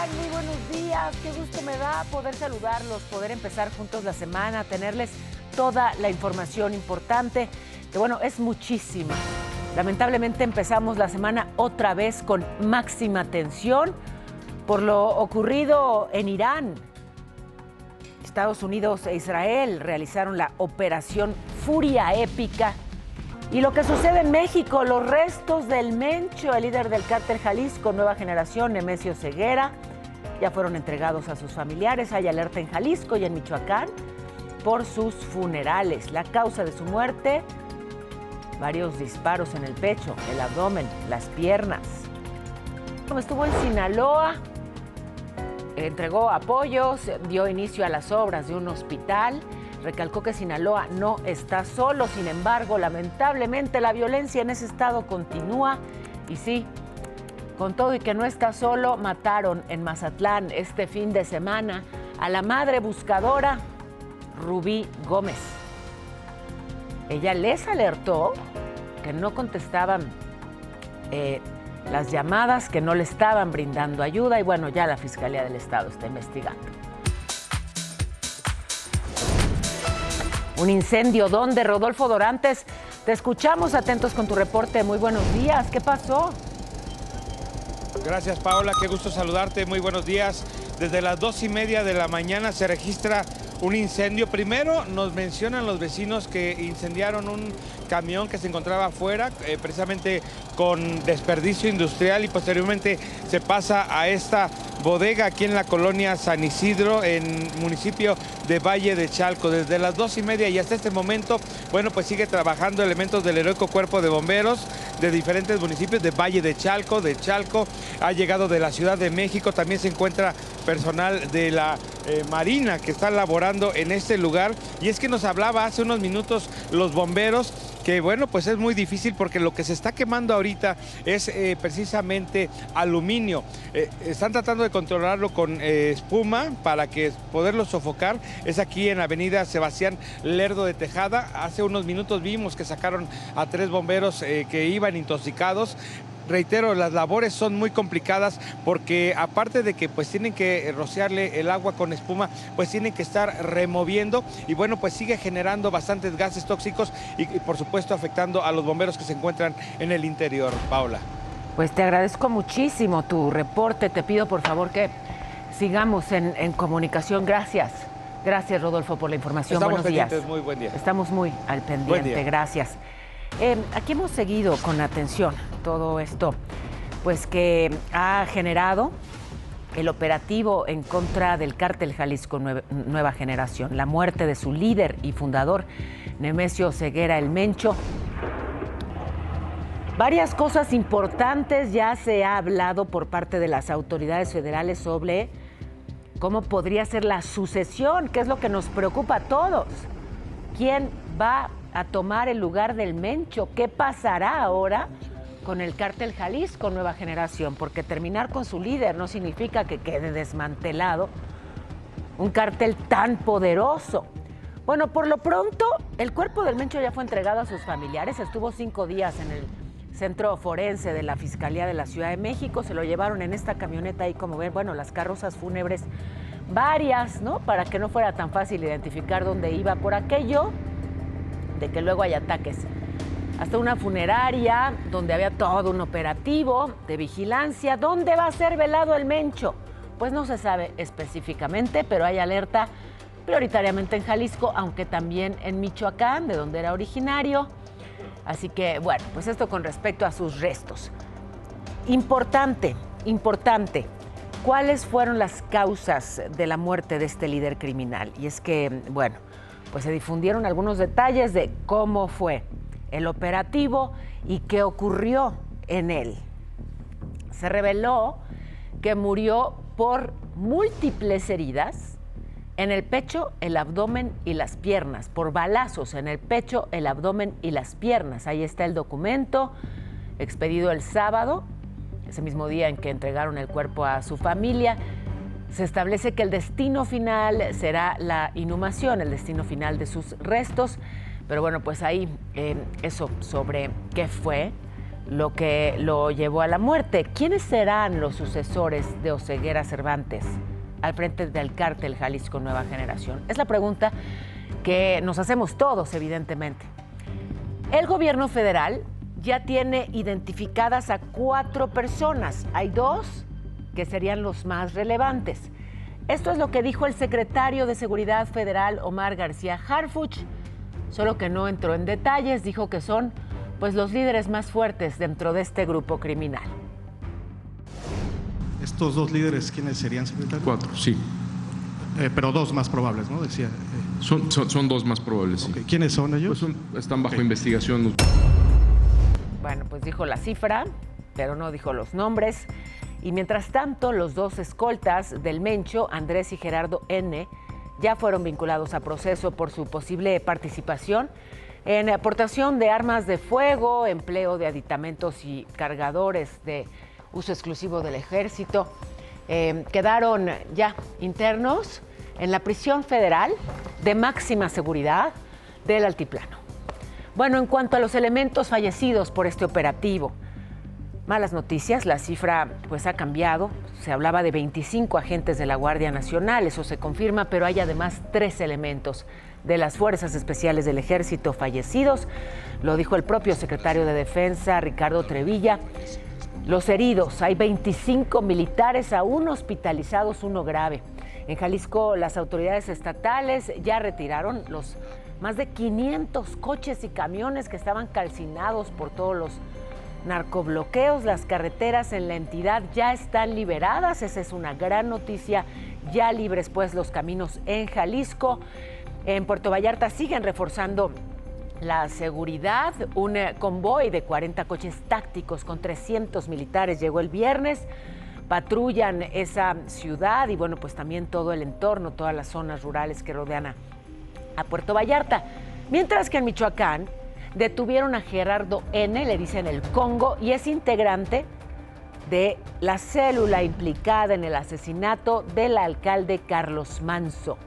están? Muy buenos días. Qué gusto me da poder saludarlos, poder empezar juntos la semana, tenerles toda la información importante, que bueno, es muchísima. Lamentablemente empezamos la semana otra vez con máxima tensión por lo ocurrido en Irán. Estados Unidos e Israel realizaron la operación Furia Épica. Y lo que sucede en México, los restos del Mencho, el líder del cártel Jalisco Nueva Generación, Nemesio Ceguera, ya fueron entregados a sus familiares. Hay alerta en Jalisco y en Michoacán por sus funerales. La causa de su muerte, varios disparos en el pecho, el abdomen, las piernas. Como estuvo en Sinaloa, entregó apoyos, dio inicio a las obras de un hospital. Recalcó que Sinaloa no está solo, sin embargo, lamentablemente la violencia en ese estado continúa. Y sí, con todo y que no está solo, mataron en Mazatlán este fin de semana a la madre buscadora Rubí Gómez. Ella les alertó que no contestaban las llamadas, que no le estaban brindando ayuda y bueno, ya la Fiscalía del Estado está investigando. Un incendio, ¿dónde? Rodolfo Dorantes, te escuchamos, atentos con tu reporte. Muy buenos días, ¿qué pasó? Gracias, Paola, qué gusto saludarte, muy buenos días. Desde las 2:30 de la mañana se registra un incendio. Primero nos mencionan los vecinos que incendiaron un camión que se encontraba afuera, precisamente con desperdicio industrial, y posteriormente se pasa a esta bodega aquí en la colonia San Isidro, en municipio de Valle de Chalco. Desde las 2:30 y hasta este momento, bueno, pues sigue trabajando elementos del heroico cuerpo de bomberos de diferentes municipios de Valle de Chalco, ha llegado de la Ciudad de México, también se encuentra personal de la Marina que está laborando en este lugar. Y es que nos hablaba hace unos minutos los bomberos que bueno, pues es muy difícil porque lo que se está quemando ahorita es precisamente aluminio. Están tratando de controlarlo con espuma para que poderlo sofocar. Es aquí en la avenida Sebastián Lerdo de Tejada. Hace unos minutos vimos que sacaron a 3 bomberos que iban intoxicados. Reitero, las labores son muy complicadas porque aparte de que pues tienen que rociarle el agua con espuma, pues tienen que estar removiendo y bueno, pues sigue generando bastantes gases tóxicos y por supuesto afectando a los bomberos que se encuentran en el interior. Paola. Pues te agradezco muchísimo tu reporte, te pido por favor que sigamos en comunicación. Gracias. Gracias, Rodolfo, por la información. Estamos Buenos pendientes, días. muy buen día. Estamos muy al pendiente, gracias. Aquí hemos seguido con atención todo esto, pues que ha generado el operativo en contra del cártel Jalisco Nueva Generación, la muerte de su líder y fundador, Nemesio Ceguera el Mencho. Varias cosas importantes ya se ha hablado por parte de las autoridades federales sobre cómo podría ser la sucesión, que es lo que nos preocupa a todos. ¿Quién va a tomar el lugar del Mencho? ¿Qué pasará ahora con el cártel Jalisco Nueva Generación? Porque terminar con su líder no significa que quede desmantelado un cártel tan poderoso. Bueno, por lo pronto, el cuerpo del Mencho ya fue entregado a sus familiares. Estuvo 5 días en el centro forense de la Fiscalía de la Ciudad de México. Se lo llevaron en esta camioneta ahí, como ven, bueno, las carrozas fúnebres, varias, ¿no? Para que no fuera tan fácil identificar dónde iba por aquello de que luego hay ataques. Hasta una funeraria donde había todo un operativo de vigilancia. ¿Dónde va a ser velado el Mencho? Pues no se sabe específicamente, pero hay alerta prioritariamente en Jalisco, aunque también en Michoacán, de donde era originario. Así que, bueno, pues esto con respecto a sus restos. Importante. ¿Cuáles fueron las causas de la muerte de este líder criminal? Y es que, bueno, pues se difundieron algunos detalles de cómo fue el operativo y qué ocurrió en él. Se reveló que murió por múltiples heridas en el pecho, el abdomen y las piernas, por balazos en el pecho, el abdomen y las piernas. Ahí está el documento expedido el sábado, ese mismo día en que entregaron el cuerpo a su familia. Se establece que el destino final será la inhumación, el destino final de sus restos. Pero bueno, pues ahí eso sobre qué fue lo que lo llevó a la muerte. ¿Quiénes serán los sucesores de Oseguera Cervantes al frente del cártel Jalisco Nueva Generación? Es la pregunta que nos hacemos todos, evidentemente. El gobierno federal ya tiene identificadas a 4 personas. Hay 2 que serían los más relevantes. Esto es lo que dijo el secretario de Seguridad Federal, Omar García Harfuch, solo que no entró en detalles. Dijo que son pues los líderes más fuertes dentro de este grupo criminal. ¿Estos 2 líderes quiénes serían, secretario? 4, sí. Pero 2 más probables, ¿no? Decía. Son 2 más probables, sí. Okay. ¿Quiénes son ellos? Pues están bajo investigación. Bueno, pues dijo la cifra, pero no dijo los nombres. Y mientras tanto, los 2 escoltas del Mencho, Andrés y Gerardo N., ya fueron vinculados a proceso por su posible participación en aportación de armas de fuego, empleo de aditamentos y cargadores de uso exclusivo del ejército. Quedaron ya internos en la prisión federal de máxima seguridad del Altiplano. Bueno, en cuanto a los elementos fallecidos por este operativo, malas noticias, la cifra pues ha cambiado. Se hablaba de 25 agentes de la Guardia Nacional, eso se confirma, pero hay además 3 elementos de las Fuerzas Especiales del Ejército fallecidos. Lo dijo el propio secretario de Defensa, Ricardo Trevilla. Los heridos, hay 25 militares aún hospitalizados, 1 grave. En Jalisco, las autoridades estatales ya retiraron los más de 500 coches y camiones que estaban calcinados por todos los narcobloqueos. Las carreteras en la entidad ya están liberadas, esa es una gran noticia, ya libres pues los caminos en Jalisco. En Puerto Vallarta siguen reforzando la seguridad. Un convoy de 40 coches tácticos con 300 militares llegó el viernes, patrullan esa ciudad y bueno, pues también todo el entorno, todas las zonas rurales que rodean a Puerto Vallarta. Mientras que en Michoacán detuvieron a Gerardo N., le dicen el Congo, y es integrante de la célula implicada en el asesinato del alcalde Carlos Manzo.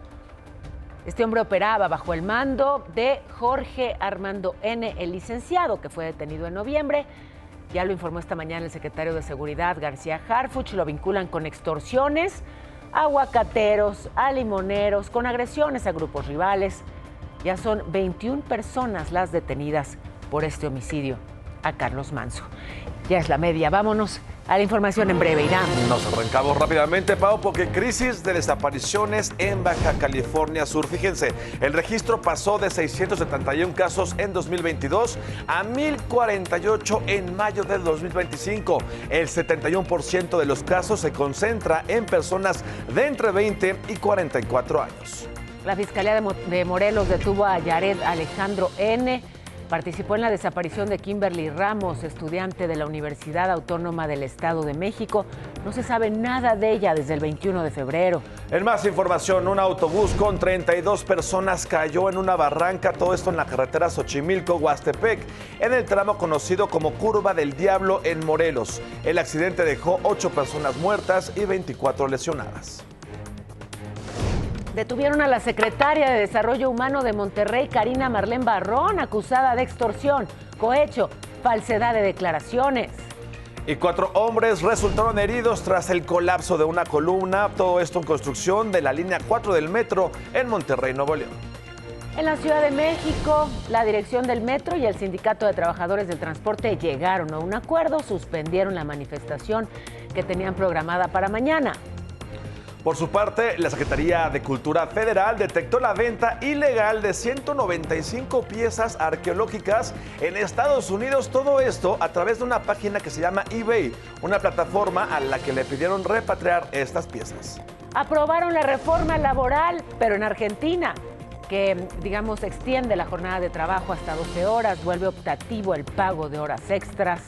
Este hombre operaba bajo el mando de Jorge Armando N., el licenciado, que fue detenido en noviembre. Ya lo informó esta mañana el secretario de Seguridad, García Harfuch. Lo vinculan con extorsiones a aguacateros, a limoneros, con agresiones a grupos rivales. Ya son 21 personas las detenidas por este homicidio a Carlos Manzo. Ya es la media, vámonos a la información en breve, Irán. Nos arrancamos rápidamente, Pau, porque crisis de desapariciones en Baja California Sur. Fíjense, el registro pasó de 671 casos en 2022 a 1,048 en mayo del 2025. El 71% de los casos se concentra en personas de entre 20 y 44 años. La Fiscalía de Morelos detuvo a Yared Alejandro N., participó en la desaparición de Kimberly Ramos, estudiante de la Universidad Autónoma del Estado de México. No se sabe nada de ella desde el 21 de febrero. En más información, un autobús con 32 personas cayó en una barranca, todo esto en la carretera Xochimilco-Huastepec, en el tramo conocido como Curva del Diablo en Morelos. El accidente dejó 8 personas muertas y 24 lesionadas. Detuvieron a la secretaria de Desarrollo Humano de Monterrey, Karina Marlene Barrón, acusada de extorsión, cohecho, falsedad de declaraciones. Y 4 hombres resultaron heridos tras el colapso de una columna, todo esto en construcción de la línea 4 del metro en Monterrey, Nuevo León. En la Ciudad de México, la dirección del metro y el Sindicato de Trabajadores del Transporte llegaron a un acuerdo, suspendieron la manifestación que tenían programada para mañana. Por su parte, la Secretaría de Cultura Federal detectó la venta ilegal de 195 piezas arqueológicas en Estados Unidos. Todo esto a través de una página que se llama eBay, una plataforma a la que le pidieron repatriar estas piezas. Aprobaron la reforma laboral, pero en Argentina, que, digamos, extiende la jornada de trabajo hasta 12 horas, vuelve optativo el pago de horas extras.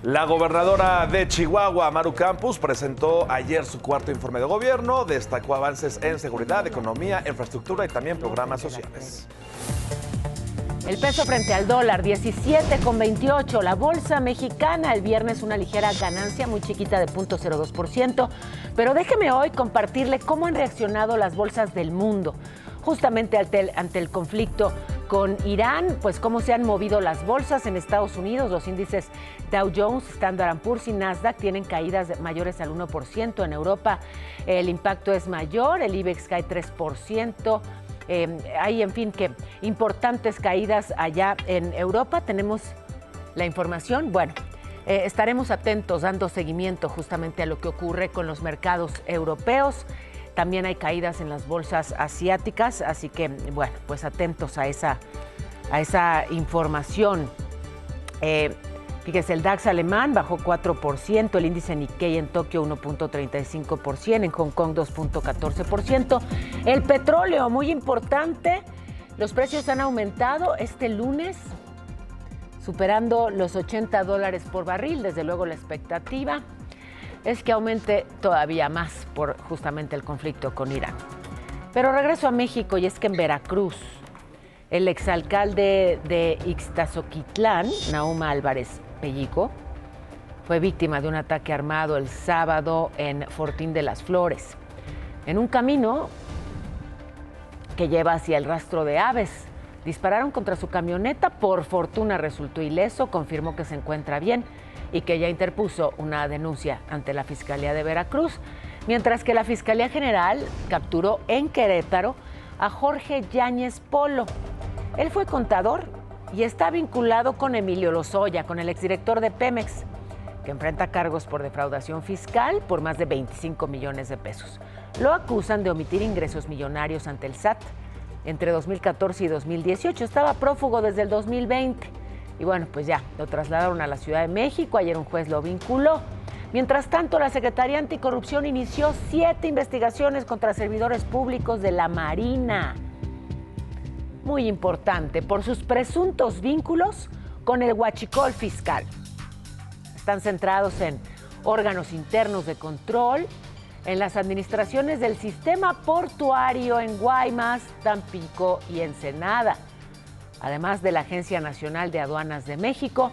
La gobernadora de Chihuahua, Maru Campos, presentó ayer su 4º informe de gobierno, destacó avances en seguridad, economía, infraestructura y también programas sociales. El peso frente al dólar, 17,28. La bolsa mexicana, el viernes una ligera ganancia muy chiquita de 0.02%. Pero déjeme hoy compartirle cómo han reaccionado las bolsas del mundo, justamente ante el conflicto con Irán, pues cómo se han movido las bolsas en Estados Unidos. Los índices Dow Jones, Standard & Poor's y Nasdaq tienen caídas mayores al 1%. En Europa el impacto es mayor, el IBEX cae 3%. Hay, en fin, que importantes caídas allá en Europa. Tenemos la información. Bueno, estaremos atentos, dando seguimiento justamente a lo que ocurre con los mercados europeos. También hay caídas en las bolsas asiáticas, así que, bueno, pues atentos a esa información. Fíjese, el DAX alemán bajó 4%, el índice Nikkei en Tokio 1.35%, en Hong Kong 2.14%. El petróleo, muy importante, los precios han aumentado este lunes, superando los $80 por barril. Desde luego la expectativa es que aumente todavía más por justamente el conflicto con Irán. Pero regreso a México, y es que en Veracruz, el exalcalde de Ixtazoquitlán, Nahuma Álvarez Pellico, fue víctima de un ataque armado el sábado en Fortín de las Flores, en un camino que lleva hacia el rastro de aves. Dispararon contra su camioneta, por fortuna resultó ileso, confirmó que se encuentra bien y que ya interpuso una denuncia ante la Fiscalía de Veracruz, mientras que la Fiscalía General capturó en Querétaro a Jorge Yáñez Polo. Él fue contador y está vinculado con Emilio Lozoya, con el exdirector de Pemex, que enfrenta cargos por defraudación fiscal por más de 25 millones de pesos. Lo acusan de omitir ingresos millonarios ante el SAT entre 2014 y 2018. Estaba prófugo desde el 2020. Y bueno, pues ya, lo trasladaron a la Ciudad de México. Ayer un juez lo vinculó. Mientras tanto, la Secretaría Anticorrupción inició 7 investigaciones contra servidores públicos de la Marina. Muy importante, por sus presuntos vínculos con el huachicol fiscal. Están centrados en órganos internos de control, en las administraciones del sistema portuario en Guaymas, Tampico y Ensenada, además de la Agencia Nacional de Aduanas de México,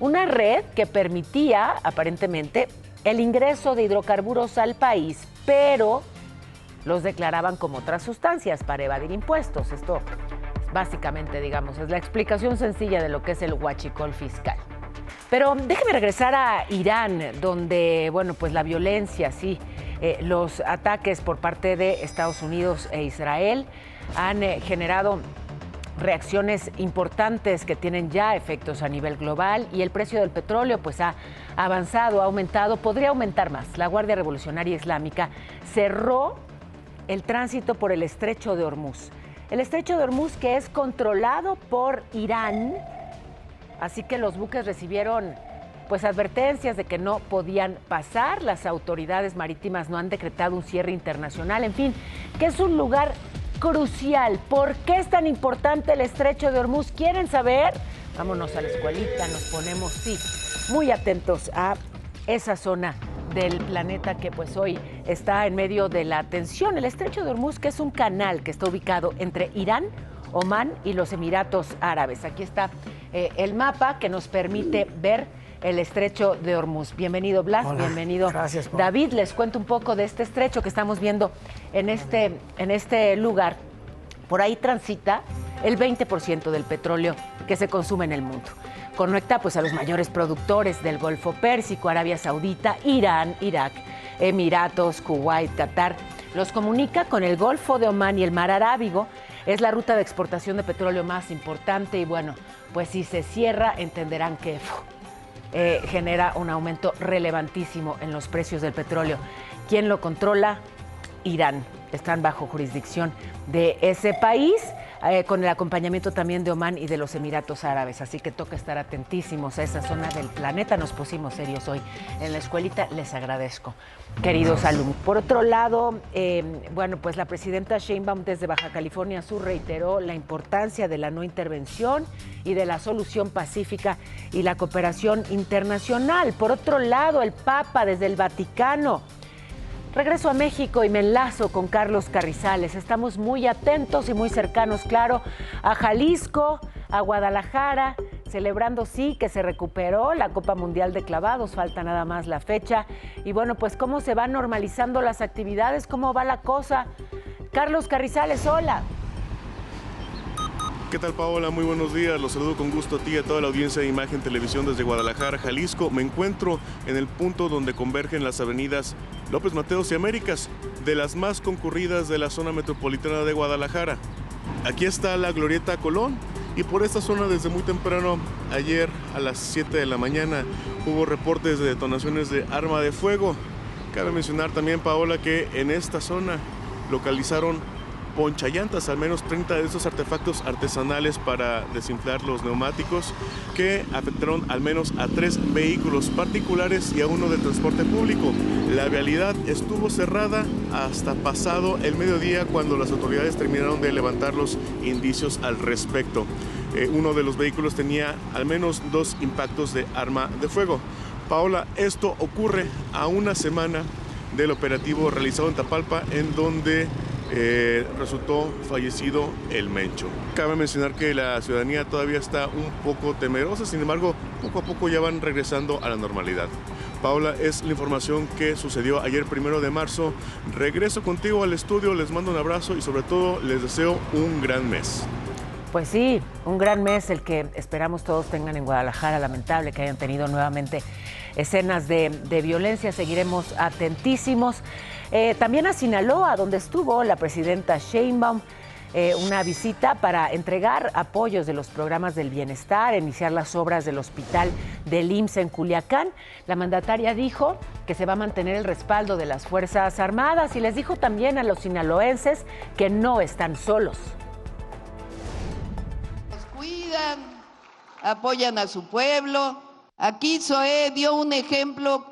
una red que permitía, aparentemente, el ingreso de hidrocarburos al país, pero los declaraban como otras sustancias para evadir impuestos. Esto, básicamente, digamos, es la explicación sencilla de lo que es el huachicol fiscal. Pero déjeme regresar a Irán, donde, bueno, pues la violencia, sí, los ataques por parte de Estados Unidos e Israel han generado reacciones importantes que tienen ya efectos a nivel global, y el precio del petróleo pues ha avanzado, ha aumentado, podría aumentar más. La Guardia Revolucionaria Islámica cerró el tránsito por el Estrecho de Hormuz. El Estrecho de Hormuz, que es controlado por Irán, así que los buques recibieron pues advertencias de que no podían pasar. Las autoridades marítimas no han decretado un cierre internacional. En fin, que es un lugar crucial. ¿Por qué es tan importante el Estrecho de Hormuz? ¿Quieren saber? Vámonos a la escuelita, nos ponemos, sí, muy atentos a esa zona del planeta que pues hoy está en medio de la tensión. El Estrecho de Hormuz, que es un canal que está ubicado entre Irán, Omán y los Emiratos Árabes. Aquí está el mapa que nos permite ver el Estrecho de Hormuz. Bienvenido, Blas. Hola. Bienvenido. Gracias, Pablo. David, les cuento un poco de este estrecho que estamos viendo en este lugar. Por ahí transita el 20% del petróleo que se consume en el mundo. Conecta pues a los mayores productores del Golfo Pérsico, Arabia Saudita, Irán, Irak, Emiratos, Kuwait, Qatar. Los comunica con el Golfo de Omán y el Mar Arábigo. Es la ruta de exportación de petróleo más importante y bueno, pues si se cierra entenderán que genera un aumento relevantísimo en los precios del petróleo. ¿Quién lo controla? Irán. Están bajo jurisdicción de ese país, con el acompañamiento también de Omán y de los Emiratos Árabes. Así que toca estar atentísimos a esa zona del planeta. Nos pusimos serios hoy en la escuelita. Les agradezco, queridos alumnos. Por otro lado, bueno, pues la presidenta Sheinbaum desde Baja California Sur reiteró la importancia de la no intervención y de la solución pacífica y la cooperación internacional. Por otro lado, el Papa desde el Vaticano. Regreso a México y me enlazo con Carlos Carrizales. Estamos muy atentos y muy cercanos, claro, a Jalisco, a Guadalajara, celebrando, sí, que se recuperó la Copa Mundial de Clavados, falta nada más la fecha. Y bueno, pues cómo se van normalizando las actividades, cómo va la cosa. Carlos Carrizales, hola. ¿Qué tal, Paola? Muy buenos días. Los saludo con gusto a ti y a toda la audiencia de Imagen Televisión desde Guadalajara, Jalisco. Me encuentro en el punto donde convergen las avenidas López Mateos y Américas, de las más concurridas de la zona metropolitana de Guadalajara. Aquí está la Glorieta Colón y por esta zona desde muy temprano, ayer a las 7 de la mañana, hubo reportes de detonaciones de arma de fuego. Cabe mencionar también, Paola, que en esta zona localizaron ponchallantas, al menos 30 de estos artefactos artesanales para desinflar los neumáticos, que afectaron al menos a 3 vehículos particulares y a uno de transporte público. La vialidad estuvo cerrada hasta pasado el mediodía, cuando las autoridades terminaron de levantar los indicios al respecto. Uno de los vehículos tenía al menos 2 impactos de arma de fuego. Paola, esto ocurre a una semana del operativo realizado en Tapalpa, en donde resultó fallecido el Mencho. Cabe mencionar que la ciudadanía todavía está un poco temerosa, sin embargo, poco a poco ya van regresando a la normalidad. Paola, es la información que sucedió ayer 1 de marzo. Regreso contigo al estudio, les mando un abrazo y sobre todo les deseo un gran mes. Pues sí, un gran mes el que esperamos todos tengan en Guadalajara. Lamentable que hayan tenido nuevamente escenas de violencia. Seguiremos atentísimos. También a Sinaloa, donde estuvo la presidenta Sheinbaum, una visita para entregar apoyos de los programas del bienestar, iniciar las obras del hospital del IMSS en Culiacán. La mandataria dijo que se va a mantener el respaldo de las Fuerzas Armadas y les dijo también a los sinaloenses que no están solos. Cuidan, apoyan a su pueblo. Aquí Zoé dio un ejemplo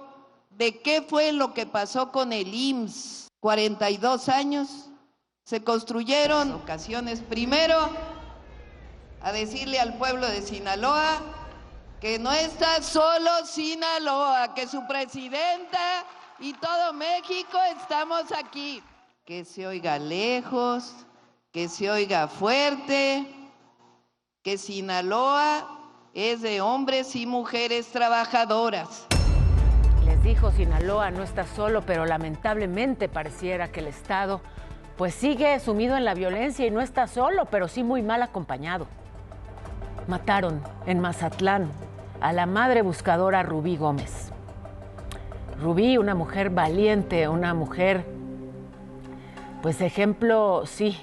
de qué fue lo que pasó con el IMSS. 42 años, se construyeron ocasiones. Primero, a decirle al pueblo de Sinaloa que no está solo Sinaloa, que su presidenta y todo México estamos aquí. Que se oiga lejos, que se oiga fuerte, que Sinaloa es de hombres y mujeres trabajadoras. Les dijo, Sinaloa no está solo, pero lamentablemente pareciera que el Estado pues sigue sumido en la violencia y no está solo, pero sí muy mal acompañado. Mataron en Mazatlán a la madre buscadora Rubí Gómez. Rubí, una mujer valiente, una mujer, pues ejemplo, sí,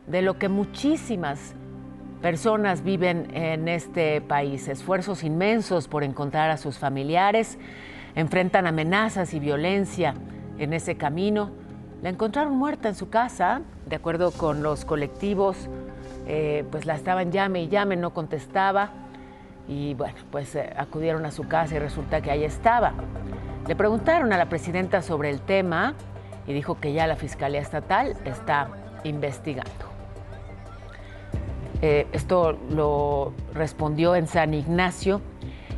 de lo que muchísimas personas viven en este país. Esfuerzos inmensos por encontrar a sus familiares, enfrentan amenazas y violencia en ese camino. La encontraron muerta en su casa, de acuerdo con los colectivos, pues la estaban llame y llame, no contestaba. Y bueno, pues acudieron a su casa y resulta que ahí estaba. Le preguntaron a la presidenta sobre el tema y dijo que ya la Fiscalía Estatal está investigando. Esto lo respondió en San Ignacio,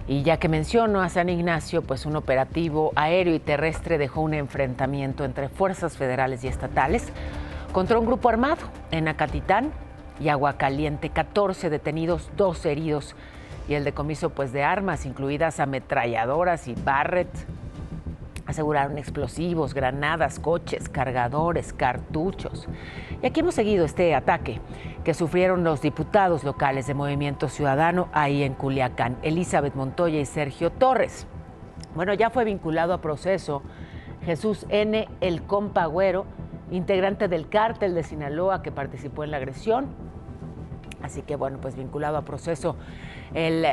y ya que menciono a San Ignacio, pues un operativo aéreo y terrestre dejó un enfrentamiento entre fuerzas federales y estatales contra un grupo armado en Acatitán y Aguacaliente. 14 detenidos, 2 heridos, y el decomiso pues de armas, incluidas ametralladoras y Barrett. Aseguraron explosivos, granadas, coches, cargadores, cartuchos. Y aquí hemos seguido este ataque que sufrieron los diputados locales de Movimiento Ciudadano ahí en Culiacán, Elizabeth Montoya y Sergio Torres. Bueno, ya fue vinculado a proceso Jesús N., el compa Güero, integrante del cártel de Sinaloa que participó en la agresión. Así que bueno, pues vinculado a proceso el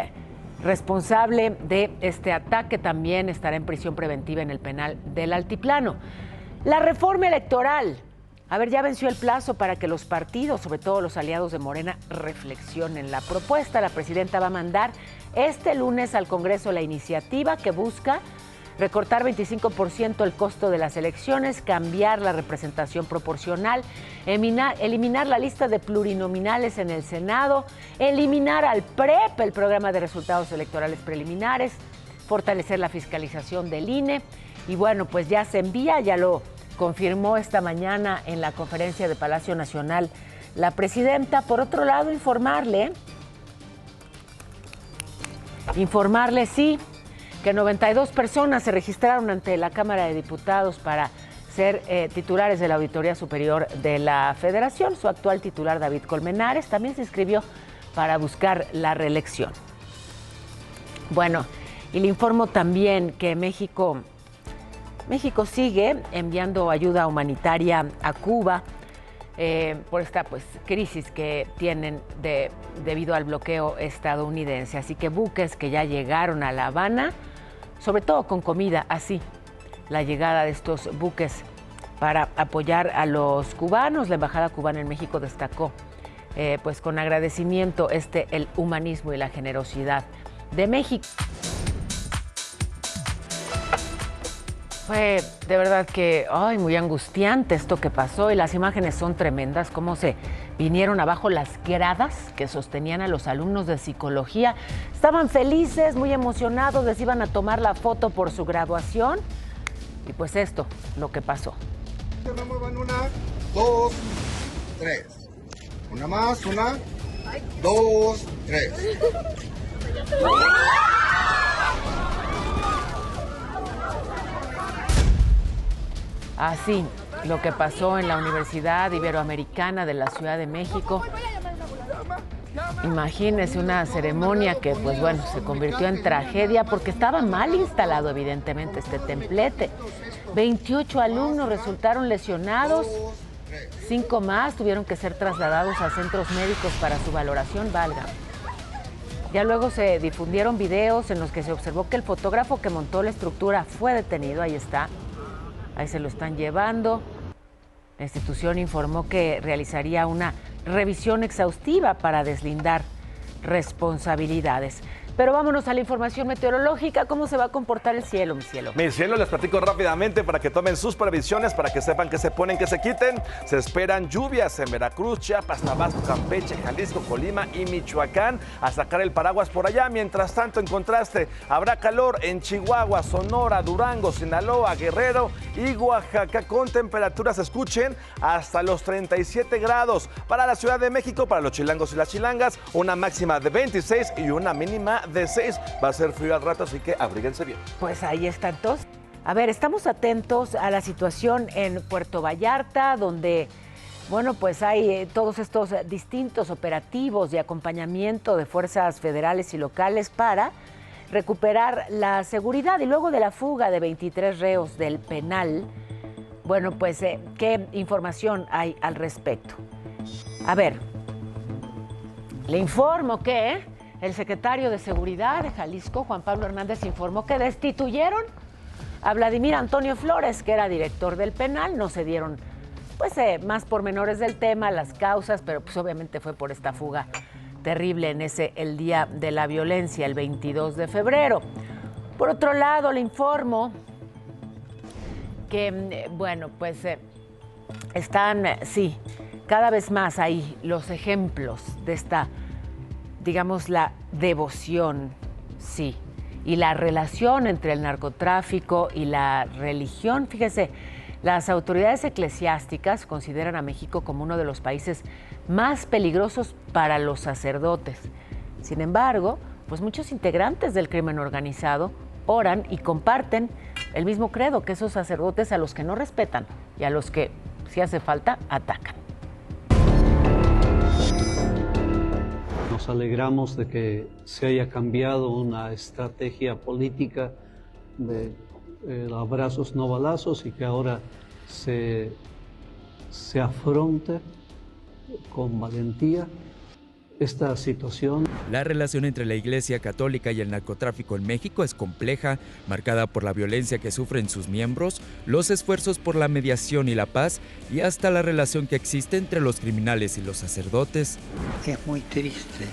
responsable de este ataque. También estará en prisión preventiva en el penal del Altiplano. La reforma electoral. A ver, ya venció el plazo para que los partidos, sobre todo los aliados de Morena, reflexionen la propuesta. La presidenta va a mandar este lunes al Congreso la iniciativa que busca recortar 25% el costo de las elecciones, cambiar la representación proporcional, eliminar la lista de plurinominales en el Senado, eliminar al PREP, el programa de resultados electorales preliminares, fortalecer la fiscalización del INE. Y bueno, pues ya se envía, ya lo confirmó esta mañana en la conferencia de Palacio Nacional la presidenta. Por otro lado, informarle, sí, que 92 personas se registraron ante la Cámara de Diputados para ser titulares de la Auditoría Superior de la Federación. Su actual titular, David Colmenares, también se inscribió para buscar la reelección. Bueno, y le informo también que México sigue enviando ayuda humanitaria a Cuba por esta crisis que tienen debido al bloqueo estadounidense. Así que buques que ya llegaron a La Habana, sobre todo con comida, así, la llegada de estos buques para apoyar a los cubanos. La Embajada Cubana en México destacó con agradecimiento el humanismo y la generosidad de México. Fue de verdad que muy angustiante esto que pasó, y las imágenes son tremendas, cómo se vinieron abajo las gradas que sostenían a los alumnos de psicología. Estaban felices, muy emocionados, les iban a tomar la foto por su graduación, y pues esto, lo que pasó. Una, dos, tres. Una más, una, dos, tres. Así, lo que pasó en la Universidad Iberoamericana de la Ciudad de México. Imagínense una ceremonia que, se convirtió en tragedia porque estaba mal instalado, evidentemente, este templete. 28 alumnos resultaron lesionados, 5 más tuvieron que ser trasladados a centros médicos para su valoración, valga. Ya luego se difundieron videos en los que se observó que el fotógrafo que montó la estructura fue detenido, ahí está. Ahí se lo están llevando. La institución informó que realizaría una revisión exhaustiva para deslindar responsabilidades. Pero vámonos a la información meteorológica. ¿Cómo se va a comportar el cielo, mi cielo? Mi cielo, les platico rápidamente para que tomen sus previsiones, para que sepan que se ponen, que se quiten. Se esperan lluvias en Veracruz, Chiapas, Tabasco, Campeche, Jalisco, Colima y Michoacán. A sacar el paraguas por allá. Mientras tanto, en contraste, habrá calor en Chihuahua, Sonora, Durango, Sinaloa, Guerrero y Oaxaca, con temperaturas, escuchen, hasta los 37 grados. Para la Ciudad de México, para los chilangos y las chilangas, una máxima de 26 y una mínima de 6. Va a ser frío al rato, así que abríguense bien. Pues ahí están todos. A ver, estamos atentos a la situación en Puerto Vallarta, donde, hay todos estos distintos operativos de acompañamiento de fuerzas federales y locales para recuperar la seguridad. Y luego de la fuga de 23 reos del penal, ¿qué información hay al respecto? A ver, le informo que el secretario de Seguridad de Jalisco, Juan Pablo Hernández, informó que destituyeron a Vladimir Antonio Flores, que era director del penal. No se dieron más pormenores del tema, las causas, pero obviamente fue por esta fuga terrible en el día de la violencia, el 22 de febrero. Por otro lado, le informo que, están, cada vez más ahí los ejemplos de esta, la devoción, y la relación entre el narcotráfico y la religión. Fíjese, las autoridades eclesiásticas consideran a México como uno de los países más peligrosos para los sacerdotes. Sin embargo, muchos integrantes del crimen organizado oran y comparten el mismo credo que esos sacerdotes, a los que no respetan y a los que, si hace falta, atacan. Nos alegramos de que se haya cambiado una estrategia política de abrazos no balazos, y que ahora se afronte con valentía esta situación. La relación entre la Iglesia Católica y el narcotráfico en México es compleja, marcada por la violencia que sufren sus miembros, los esfuerzos por la mediación y la paz, y hasta la relación que existe entre los criminales y los sacerdotes. Es muy triste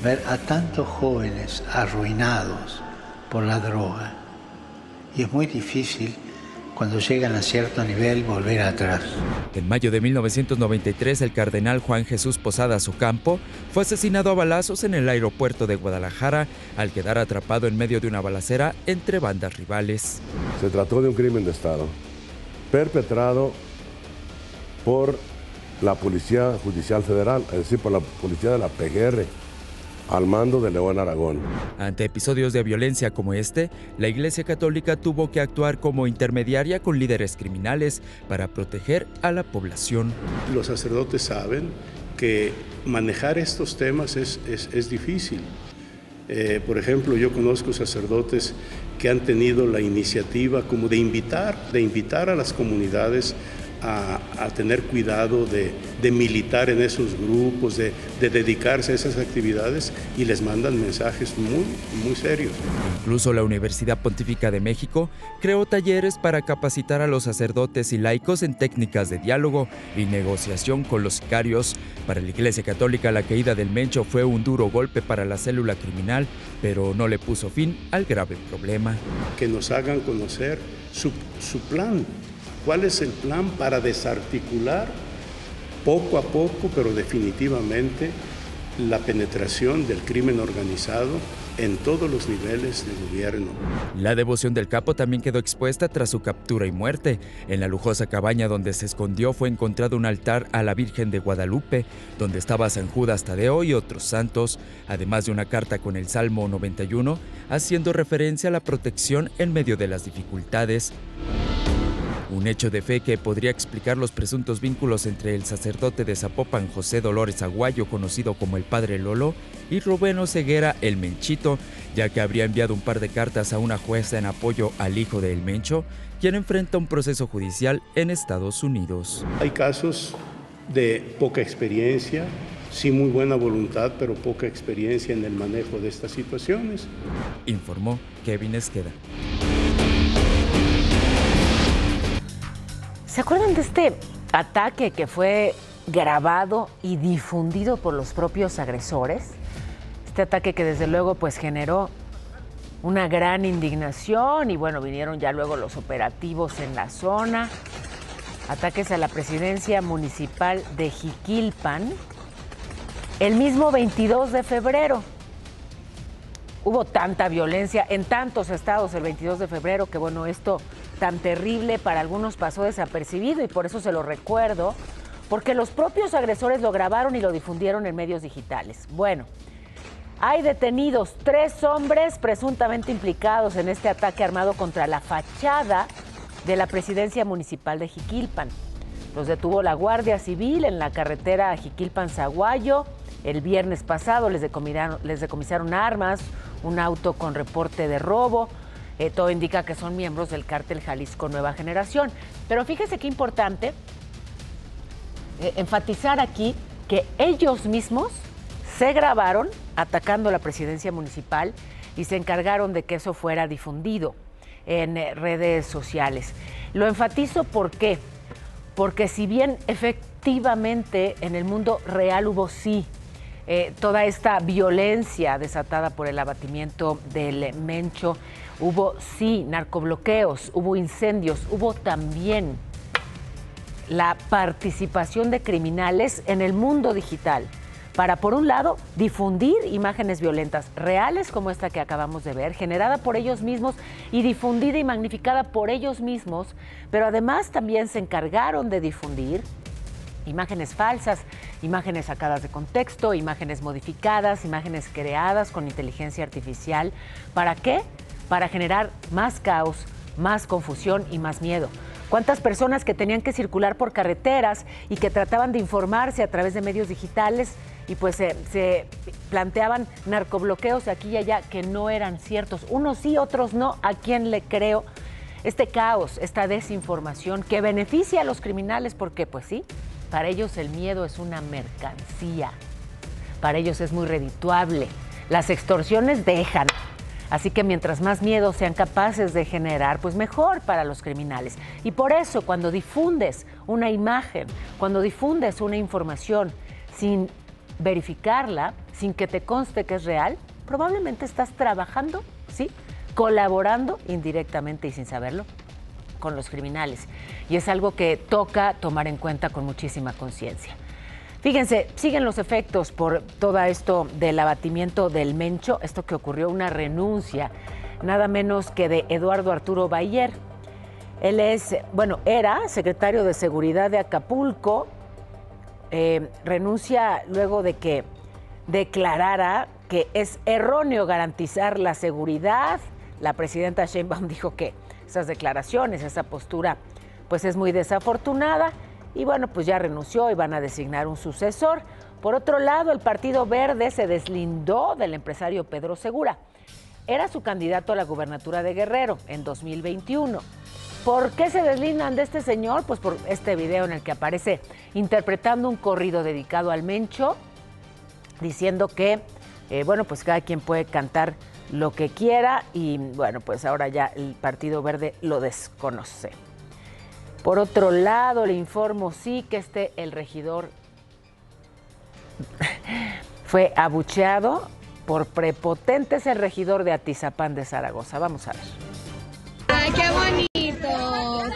ver a tantos jóvenes arruinados por la droga, y es muy difícil, cuando llegan a cierto nivel, volver atrás. En mayo de 1993, el cardenal Juan Jesús Posadas Ocampo fue asesinado a balazos en el aeropuerto de Guadalajara, al quedar atrapado en medio de una balacera entre bandas rivales. Se trató de un crimen de Estado, perpetrado por la Policía Judicial Federal, es decir, por la policía de la PGR, al mando de León Aragón. Ante episodios de violencia como este, la Iglesia Católica tuvo que actuar como intermediaria con líderes criminales para proteger a la población. Los sacerdotes saben que manejar estos temas es difícil. Por ejemplo, yo conozco sacerdotes que han tenido la iniciativa como de invitar a las comunidades a tener cuidado de militar en esos grupos, de dedicarse a esas actividades, y les mandan mensajes muy serios. Incluso la Universidad Pontífica de México creó talleres para capacitar a los sacerdotes y laicos en técnicas de diálogo y negociación con los sicarios. Para la Iglesia Católica, la caída del Mencho fue un duro golpe para la célula criminal, pero no le puso fin al grave problema. Que nos hagan conocer su plan. ¿Cuál es el plan para desarticular poco a poco, pero definitivamente, la penetración del crimen organizado en todos los niveles de gobierno? La devoción del capo también quedó expuesta tras su captura y muerte. En la lujosa cabaña donde se escondió fue encontrado un altar a la Virgen de Guadalupe, donde estaba San Judas Tadeo y otros santos, además de una carta con el Salmo 91, haciendo referencia a la protección en medio de las dificultades. Un hecho de fe que podría explicar los presuntos vínculos entre el sacerdote de Zapopan, José Dolores Aguayo, conocido como el Padre Lolo, y Rubén Oseguera, el Menchito, ya que habría enviado un par de cartas a una jueza en apoyo al hijo de El Mencho, quien enfrenta un proceso judicial en Estados Unidos. Hay casos de poca experiencia, sí muy buena voluntad, pero poca experiencia en el manejo de estas situaciones. Informó Kevin Esqueda. ¿Se acuerdan de este ataque que fue grabado y difundido por los propios agresores? Este ataque que desde luego pues generó una gran indignación y bueno, vinieron ya luego los operativos en la zona. Ataques a la presidencia municipal de Jiquilpan el mismo 22 de febrero. Hubo tanta violencia en tantos estados el 22 de febrero que bueno, esto tan terrible para algunos pasó desapercibido y por eso se lo recuerdo, porque los propios agresores lo grabaron y lo difundieron en medios digitales. Bueno, hay detenidos 3 hombres presuntamente implicados en este ataque armado contra la fachada de la presidencia municipal de Jiquilpan. Los detuvo la Guardia Civil en la carretera Jiquilpan-Zaguayo. El viernes pasado les decomisaron armas, un auto con reporte de robo. Todo indica que son miembros del cártel Jalisco Nueva Generación. Pero fíjese qué importante enfatizar aquí que ellos mismos se grabaron atacando la presidencia municipal y se encargaron de que eso fuera difundido en redes sociales. Lo enfatizo ¿por qué? Porque si bien efectivamente en el mundo real hubo toda esta violencia desatada por el abatimiento del Mencho, hubo narcobloqueos, hubo incendios, hubo también la participación de criminales en el mundo digital para, por un lado, difundir imágenes violentas reales como esta que acabamos de ver, generada por ellos mismos y difundida y magnificada por ellos mismos, pero además también se encargaron de difundir imágenes falsas, imágenes sacadas de contexto, imágenes modificadas, imágenes creadas con inteligencia artificial. ¿Para qué? Para generar más caos, más confusión y más miedo. ¿Cuántas personas que tenían que circular por carreteras y que trataban de informarse a través de medios digitales y pues se planteaban narcobloqueos aquí y allá que no eran ciertos? Unos sí, otros no. ¿A quién le creo? Este caos, esta desinformación que beneficia a los criminales porque pues sí, para ellos el miedo es una mercancía. Para ellos es muy redituable. Las extorsiones dejan. Así que mientras más miedo sean capaces de generar, pues mejor para los criminales. Y por eso cuando difundes una imagen, cuando difundes una información sin verificarla, sin que te conste que es real, probablemente estás trabajando, ¿sí?, colaborando indirectamente y sin saberlo con los criminales. Y es algo que toca tomar en cuenta con muchísima conciencia. Fíjense, siguen los efectos por todo esto del abatimiento del Mencho, esto que ocurrió, una renuncia, nada menos que de Eduardo Arturo Bayer. Él era secretario de Seguridad de Acapulco, renuncia luego de que declarara que es erróneo garantizar la seguridad. La presidenta Sheinbaum dijo que esas declaraciones, esa postura, pues es muy desafortunada y bueno, pues ya renunció y van a designar un sucesor. Por otro lado, el Partido Verde se deslindó del empresario Pedro Segura. Era su candidato a la gubernatura de Guerrero en 2021. ¿Por qué se deslindan de este señor? Pues por este video en el que aparece interpretando un corrido dedicado al Mencho, diciendo que, bueno, pues cada quien puede cantar lo que quiera y, bueno, pues ahora ya el Partido Verde lo desconoce. Por otro lado, le informo, sí, que el regidor fue abucheado por prepotentes, el regidor de Atizapán de Zaragoza. Vamos a ver. ¡Ay, qué bonito!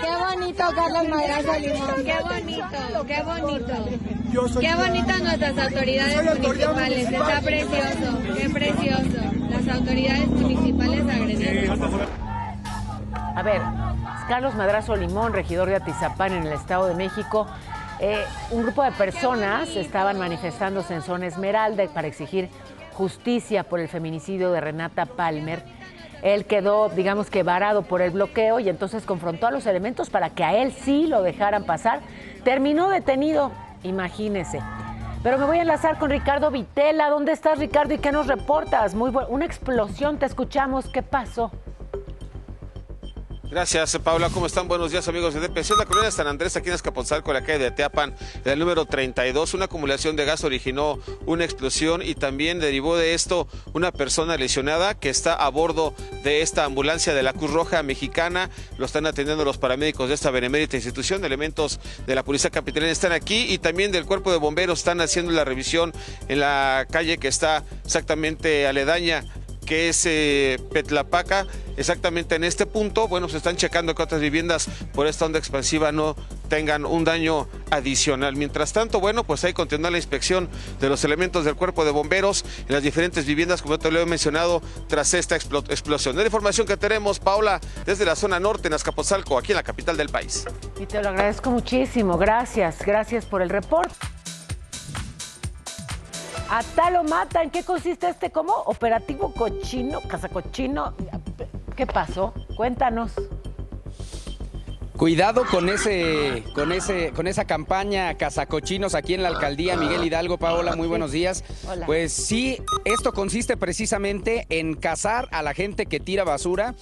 ¡Qué bonito, Carlos Madrazo Limón! ¡Qué bonito! ¡Qué bonito! ¡Qué bonito nuestras autoridades municipales! Está precioso, qué precioso. Las autoridades municipales agrediendo. A ver, Carlos Madrazo Limón, regidor de Atizapán en el Estado de México. Un grupo de personas estaban manifestándose en Zona Esmeralda para exigir justicia por el feminicidio de Renata Palmer. Él quedó, digamos que varado por el bloqueo y entonces confrontó a los elementos para que a él sí lo dejaran pasar. Terminó detenido, imagínese. Pero me voy a enlazar con Ricardo Vitela. ¿Dónde estás, Ricardo? ¿Y qué nos reportas? Una explosión, te escuchamos. ¿Qué pasó? Gracias, Paula. ¿Cómo están? Buenos días, amigos de DPC. En la colonia San Andrés, aquí en Azcapotzalco, la calle de Teapan, el número 32, una acumulación de gas originó una explosión y también derivó de esto una persona lesionada que está a bordo de esta ambulancia de la Cruz Roja Mexicana. Lo están atendiendo los paramédicos de esta benemérita institución. Elementos de la Policía Capitalina están aquí y también del Cuerpo de Bomberos están haciendo la revisión en la calle que está exactamente aledaña, que es Petlapaca, exactamente en este punto. Bueno, se están checando que otras viviendas por esta onda expansiva no tengan un daño adicional. Mientras tanto, bueno, pues ahí continúa la inspección de los elementos del Cuerpo de Bomberos en las diferentes viviendas, como te lo he mencionado, tras esta explosión. Es la información que tenemos, Paula, desde la zona norte, en Azcapotzalco, aquí en la capital del país. Y te lo agradezco muchísimo. Gracias por el reporte. Atalo mata, ¿en qué consiste ¿cómo? Operativo cochino, cazacochino? ¿Qué pasó? Cuéntanos. Cuidado con esa campaña cazacochinos aquí en la alcaldía Miguel Hidalgo. Paola, muy buenos días. Hola. Pues sí, esto consiste precisamente en cazar a la gente que tira basura.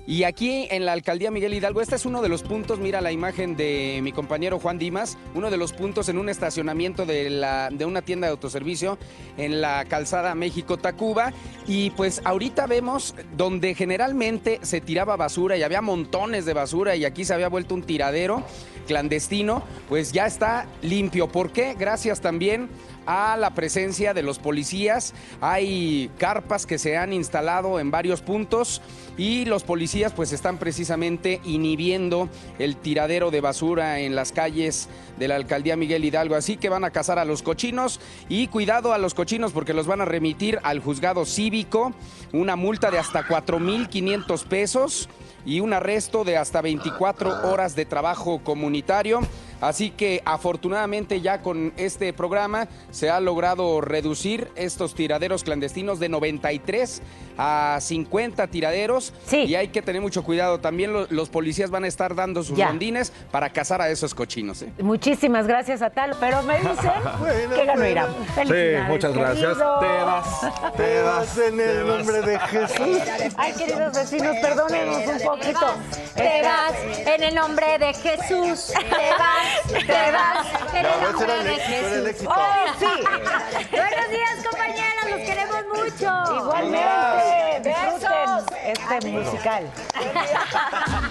Y aquí en la alcaldía Miguel Hidalgo, este es uno de los puntos, mira la imagen de mi compañero Juan Dimas, uno de los puntos en un estacionamiento de una tienda de autoservicio en la calzada México-Tacuba. Y pues ahorita vemos donde generalmente se tiraba basura y había montones de basura y aquí se había vuelto un tiradero clandestino, pues ya está limpio. ¿Por qué? Gracias también a la presencia de los policías. Hay carpas que se han instalado en varios puntos y los policías pues están precisamente inhibiendo el tiradero de basura en las calles de la alcaldía Miguel Hidalgo. Así que van a cazar a los cochinos y cuidado a los cochinos porque los van a remitir al juzgado cívico, una multa de hasta 4,500 pesos y un arresto de hasta 24 horas de trabajo comunitario. Así que afortunadamente ya con este programa se ha logrado reducir estos tiraderos clandestinos de 93 a 50 tiraderos. Sí. Y hay que tener mucho cuidado. También los policías van a estar dando sus rondines para cazar a esos cochinos. Muchísimas gracias, Atalo. Pero me dicen que ganó Irán. Felicidades. Sí, muchas gracias. Te vas en el nombre de Jesús. Ay, queridos vecinos, perdónenos un poquito. Te vas en el nombre de Jesús. Te vas en el nombre de Jesús. ¡Oh, sí! Buenos días, compañeros, los queremos mucho. Igualmente, disfruten este musical.